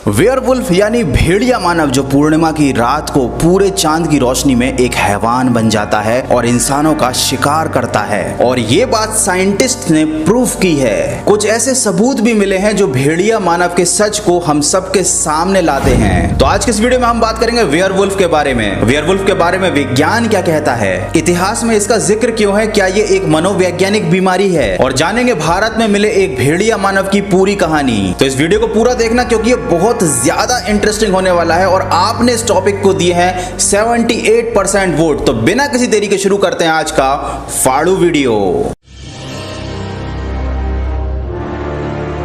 Werewolf यानी भेड़िया मानव जो पूर्णिमा की रात को पूरे चांद की रोशनी में एक हैवान बन जाता है और इंसानों का शिकार करता है। और ये बात साइंटिस्ट ने प्रूफ की है। कुछ ऐसे सबूत भी मिले हैं जो भेड़िया मानव के सच को हम सबके सामने लाते हैं। तो आज के इस वीडियो में हम बात करेंगे वेयरवुल्फ के बारे में। वेयरवुल्फ के बारे में विज्ञान क्या कहता है, इतिहास में इसका जिक्र क्यों है, क्या ये एक मनोवैज्ञानिक बीमारी है, और जानेंगे भारत में मिले एक भेड़िया मानव की पूरी कहानी। तो इस वीडियो को पूरा देखना क्योंकि ये बहुत ज्यादा इंटरेस्टिंग होने वाला है और आपने इस टॉपिक को दिए हैं 78% वोट। तो बिना किसी देरी के शुरू करते हैं आज का फाड़ू वीडियो।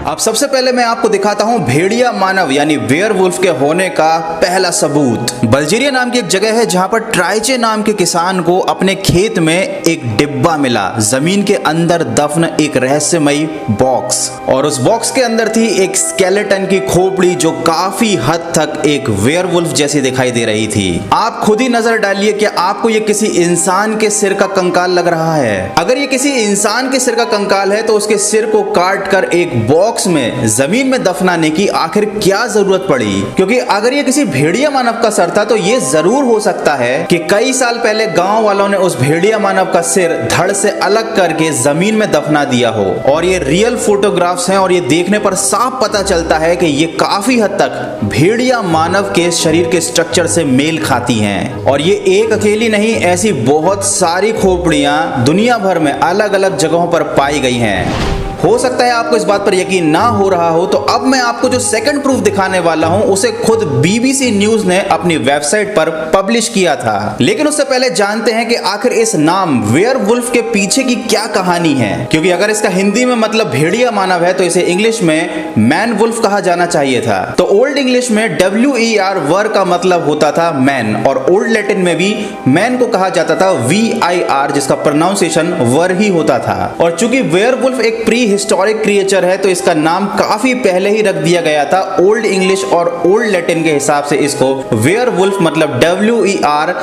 अब सबसे पहले मैं आपको दिखाता हूं भेड़िया मानव यानी वेयरवुल्फ के होने का पहला सबूत। बल्गेरिया नाम की एक जगह है जहां पर ट्राइचे नाम के किसान को अपने खेत में एक डिब्बा मिला, जमीन के अंदर दफन एक रहस्यमयी बॉक्स, और उस बॉक्स के अंदर थी एक स्केलेटन की खोपड़ी जो काफी हद तक एक वेयरवुल्फ जैसी दिखाई दे रही थी। आप खुद ही नजर डालिए कि आपको ये किसी इंसान के सिर का कंकाल लग रहा है। अगर ये किसी इंसान के सिर का कंकाल है तो उसके सिर को काट कर एक बॉक्स में जमीन में दफनाने की आखिर क्या जरूरत पड़ी? क्योंकि अगर ये किसी भेड़िया मानव का सर था तो ये जरूर हो सकता है कि कई साल पहले गांव वालों ने उस भेड़िया मानव का सिर धड़ से अलग करके जमीन में दफना दिया हो। और ये रियल फोटोग्राफ्स हैं और ये देखने पर साफ पता चलता है कि ये काफी हद तक भेड़िया मानव के शरीर के स्ट्रक्चर से मेल खाती हैं। और ये एक अकेली नहीं, ऐसी बहुत सारी खोपड़ियां दुनिया भर में अलग अलग जगहों पर पाई गई हैं। हो सकता है आपको इस बात पर यकीन ना हो रहा हो, तो अब मैं आपको जो सेकंड प्रूफ दिखाने वाला हूं उसे खुद बीबीसी न्यूज ने अपनी वेबसाइट पर पब्लिश किया था। लेकिन उससे पहले जानते हैं कि आखिर इस नाम वेयरवुल्फ के पीछे की क्या कहानी है। क्योंकि अगर इसका हिंदी में मतलब भेड़िया मानव है तो इसे इंग्लिश में मैन वुल्फ कहा जाना चाहिए था। तो ओल्ड इंग्लिश में WER वर का मतलब होता था मैन, और ओल्ड लैटिन में भी मैन को कहा जाता था VIR, जिसका प्रोनाउंसिएशन वर ही होता था। और चूंकि वेयरवुल्फ एक प्री हिस्टोरिक क्रिएचर है तो इसका नाम काफी पहले ही रख दिया गया था। ओल्ड इंग्लिश और ओल्ड लैटिन के हिसाब से इसको वेयरवुल्फ मतलब WERE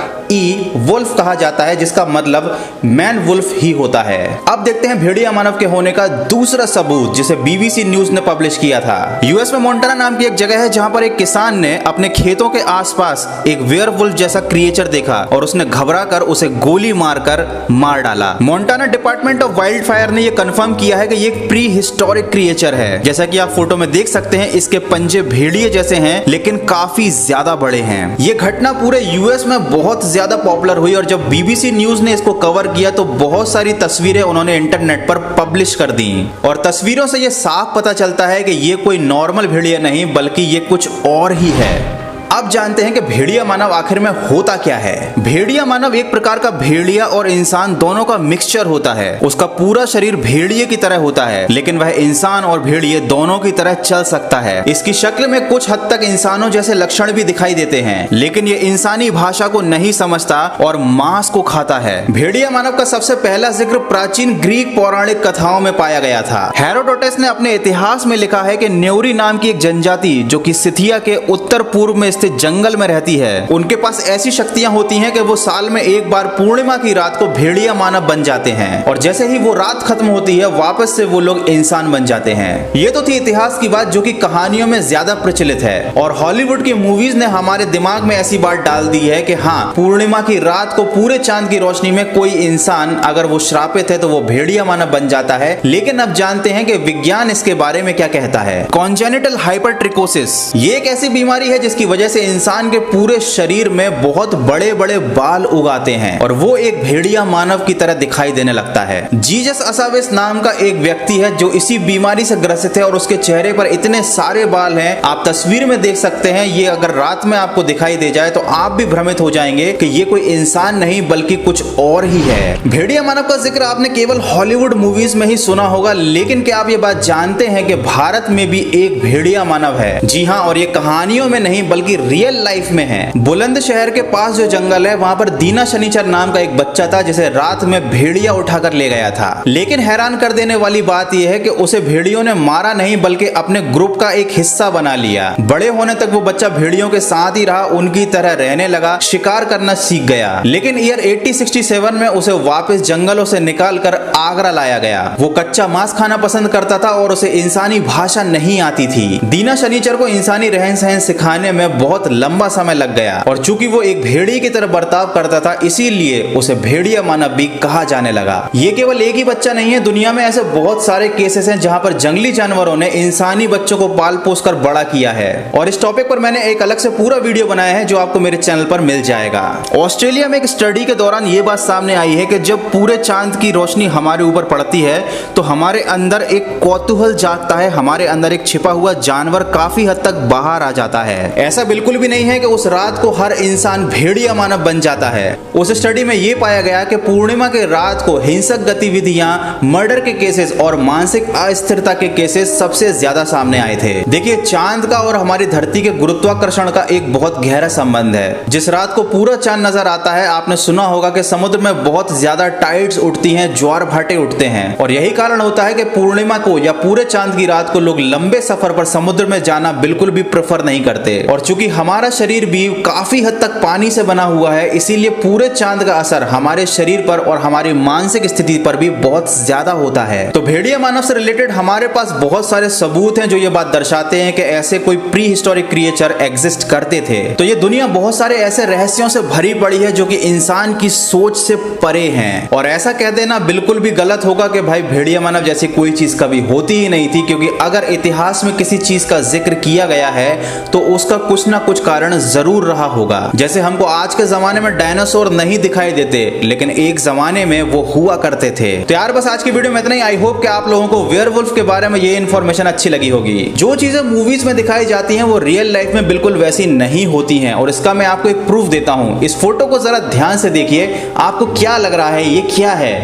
वुल्फ कहा जाता है, जिसका मतलब मैन वुल्फ ही होता है। अब देखते हैं भेड़िया मानव के होने का दूसरा सबूत जिसे बीबीसी न्यूज ने पब्लिश किया था। यूएस में मोंटाना नाम की एक जगह है जहां पर एक किसान ने अपने खेतों के आसपास एक वेयरवुल्फ जैसा क्रिएचर देखा और उसने घबरा कर उसे गोली मारकर मार डाला। Montana department of wild fire ने यह कंफर्म किया है कि ये प्री हिस्टोरिक क्रिएचर है। जैसा कि आप फोटो में देख सकते हैं, इसके पंजे भेड़िए जैसे हैं लेकिन काफी ज्यादा बड़े हैं। ये घटना पूरे यूएस में बहुत ज्यादा पॉपुलर हुई और जब बीबीसी न्यूज ने इसको कवर किया तो बहुत सारी तस्वीरें उन्होंने इंटरनेट पर पब्लिश कर दी। और तस्वीरों से ये साफ पता चलता है कि ये कोई नॉर्मल भेड़िया नहीं बल्कि ये कुछ और ही है। अब जानते हैं कि भेड़िया मानव आखिर में होता क्या है। भेड़िया मानव एक प्रकार का भेड़िया और इंसान दोनों का मिक्सचर होता है। उसका पूरा शरीर भेड़िए की तरह होता है लेकिन वह इंसान और भेड़िए दोनों की तरह चल सकता है। इसकी शक्ल में कुछ हद तक इंसानों जैसे लक्षण भी दिखाई देते हैं, लेकिन ये इंसानी भाषा को नहीं समझता और मांस को खाता है। भेड़िया मानव का सबसे पहला जिक्र प्राचीन ग्रीक पौराणिक कथाओं में पाया गया था। हेरोडोटस ने अपने इतिहास में लिखा है कि न्यूरी नाम की एक जनजाति जो कि सिथिया के उत्तर पूर्व में जंगल में रहती है, उनके पास ऐसी शक्तियां होती हैं कि वो साल में एक बार पूर्णिमा की रात को भेड़िया मानव बन जाते हैं और जैसे ही वो रात खत्म होती है वापस से वो लोग इंसान बन जाते हैं। ये तो थी इतिहास की बात जो कि कहानियों में ज्यादा प्रचलित है, और हॉलीवुड की मूवीज ने हमारे दिमाग में ऐसी बात डाल दी है कि हाँ, पूर्णिमा की रात को पूरे चांद की रोशनी में कोई इंसान अगर वो श्रापित है तो वो भेड़िया मानव बन जाता है। लेकिन अब जानते हैं कि विज्ञान इसके बारे में क्या कहता है। कॉन्जेनिटल हाइपरट्रिकोसिस ये एक ऐसी बीमारी है जिसकी वजह से इंसान के पूरे शरीर में बहुत बड़े बड़े बाल उगाते हैं और वो एक भेड़िया मानव की तरह दिखाई देने लगता है। जीजस असावेस नाम का एक व्यक्ति है जो इसी बीमारी से ग्रसित है और उसके चेहरे पर इतने सारे बाल हैं, आप तस्वीर में देख सकते हैं। ये अगर रात में आपको दिखाई दे जाए तो आप भी भ्रमित हो जाएंगे कि ये कोई इंसान नहीं बल्कि कुछ और ही है। भेड़िया मानव का जिक्र आपने केवल हॉलीवुड मूवीज में ही सुना होगा, लेकिन क्या आप ये बात जानते हैं कि भारत में भी एक भेड़िया मानव है? जी हाँ, और ये कहानियों में नहीं बल्कि रियल लाइफ में है। बुलंदशहर के पास जो जंगल है वहां पर दीना शनिचर नाम का एक बच्चा था जिसे रात में भेड़िया उठाकर ले गया था। लेकिन हैरान कर देने वाली बात यह है कि उसे भेड़ियों ने मारा नहीं बल्कि अपने ग्रुप का एक हिस्सा बना लिया। बड़े होने तक वो बच्चा भेड़ियों के साथ ही रहा, उनकी तरह रहने लगा, शिकार करना सीख गया। लेकिन ईयर 1867 में उसे वापस जंगलों से निकालकर आगरा लाया गया। वो कच्चा मांस खाना पसंद करता था और उसे इंसानी भाषा नहीं आती थी। दीना शनिचर को इंसानी रहन सहन सिखाने में बहुत लंबा समय लग गया और चूंकि वो एक भेड़िए की तरह बर्ताव करता था इसीलिए उसे भेड़िया मानव भी कहा जाने लगा। ये केवल एक ही बच्चा नहीं है, दुनिया में ऐसे बहुत सारे केसेस हैं जहां पर जंगली जानवरों ने इंसानी बच्चों को पाल पोस कर बड़ा किया है और इस टॉपिक पर मैंने एक अलग से पूरा वीडियो बनाया है जो आपको मेरे चैनल पर मिल जाएगा। ऑस्ट्रेलिया में एक स्टडी के दौरान ये बात सामने आई है कि जब पूरे चांद की रोशनी हमारे ऊपर पड़ती है तो हमारे अंदर एक कौतूहल जागता है, हमारे अंदर एक छिपा हुआ जानवर काफी हद तक बाहर आ जाता है। ऐसा बिल्कुल भी नहीं है कि उस रात को हर इंसान भेड़िया मानव बन जाता है। उस स्टडी में यह पाया गया कि पूर्णिमा के रात को हिंसक गतिविधियां, मर्डर के केसेस और मानसिक अस्थिरता के केसेस सबसे ज्यादा सामने आए थे। देखिए, चांद का और हमारी धरती के गुरुत्वाकर्षण का एक बहुत गहरा संबंध है। जिस रात को पूरा चांद नजर आता है आपने सुना होगा कि समुद्र में बहुत ज्यादा टाइड्स उठती हैं, ज्वार भाटे उठते हैं और यही कारण होता है कि पूर्णिमा को या पूरे चांद की रात को लोग लंबे सफर पर समुद्र में जाना बिल्कुल भी प्रेफर नहीं करते। और चूंकि हमारा शरीर भी काफी हद तक पानी से बना हुआ है इसीलिए पूरे चांद का असर हमारे शरीर पर और हमारी मानसिक स्थिति पर भी बहुत ज्यादा होता है। तो भेड़िया मानव से रिलेटेड हमारे पास बहुत सारे सबूत हैं जो ये बात दर्शाते हैं कि ऐसे कोई प्री हिस्टोरिक क्रिएचर एग्जिस्ट करते थे। तो ये दुनिया बहुत सारे ऐसे रहस्यों से भरी पड़ी है जो कि इंसान की सोच से परे हैं और ऐसा कह देना बिल्कुल भी गलत होगा कि भाई भेड़िया मानव जैसी कोई चीज कभी होती ही नहीं थी, क्योंकि अगर इतिहास में किसी चीज का जिक्र किया गया है तो उसका कुछ ना कुछ कारण जरूर रहा होगा। जैसे हमको आज के जमाने में डायनासोर नहीं दिखाई देते लेकिन एक जमाने में वो हुआ करते थे। तो यार बस आज की वीडियो में इतना ही। आई होप कि आप लोगों को वेयरवुल्फ के बारे में ये इन्फॉर्मेशन अच्छी लगी होगी। जो चीजें मूवीज में दिखाई जाती हैं वो रियल लाइफ में बिल्कुल वैसी नहीं होती हैं और इसका मैं आपको एक प्रूफ देता हूं। इस फोटो को जरा ध्यान से देखिए, आपको क्या लग रहा है, ये क्या है?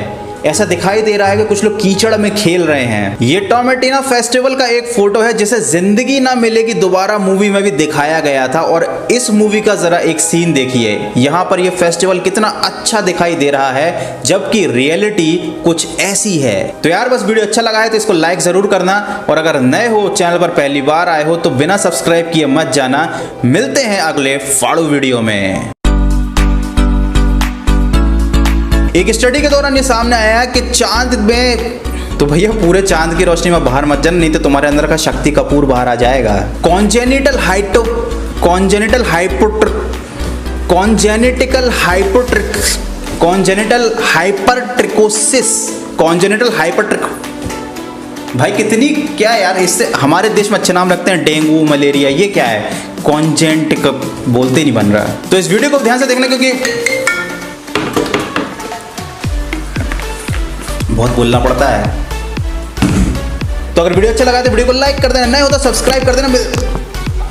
ऐसा दिखाई दे रहा है कि कुछ लोग कीचड़ में खेल रहे हैं। ये टोमेटिना फेस्टिवल का एक फोटो है जिसे जिंदगी ना मिलेगी दोबारा मूवी में भी दिखाया गया था और इस मूवी का जरा एक सीन देखिए। यहाँ पर ये फेस्टिवल कितना अच्छा दिखाई दे रहा है जबकि रियलिटी कुछ ऐसी है। तो यार बस वीडियो अच्छा लगा है तो इसको लाइक जरूर करना और अगर नए हो, चैनल पर पहली बार आए हो तो बिना सब्सक्राइब किए मत जाना। मिलते हैं अगले फाड़ू वीडियो में। एक स्टडी के दौरान ये सामने आया कि चांद में तो भैया पूरे चांद की रोशनी में बाहर मत जाना नहीं तो तुम्हारे अंदर का शक्ति कपूर बाहर आ जाएगा। कॉन्जेनिटल हाइपरट्रिकोसिस भाई कितनी क्या यार, इससे हमारे देश में अच्छे नाम रखते हैं, डेंगू, मलेरिया, ये क्या है? कॉन्जेनिटिक बोलते नहीं बन रहा। तो इस वीडियो को ध्यान से देखना क्योंकि बहुत बोलना पड़ता है। तो अगर वीडियो अच्छा लगा तो वीडियो को लाइक कर देना, नए हो तो सब्सक्राइब कर देना।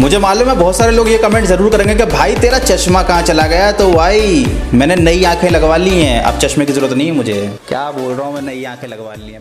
मुझे मालूम है बहुत सारे लोग ये कमेंट जरूर करेंगे कि भाई तेरा चश्मा कहाँ चला गया। तो भाई मैंने नई आंखें लगवा ली हैं, अब चश्मे की जरूरत नहीं है मुझे। क्या बोल रहा हूँ, मैं नई आंखें लगवा ली हैं।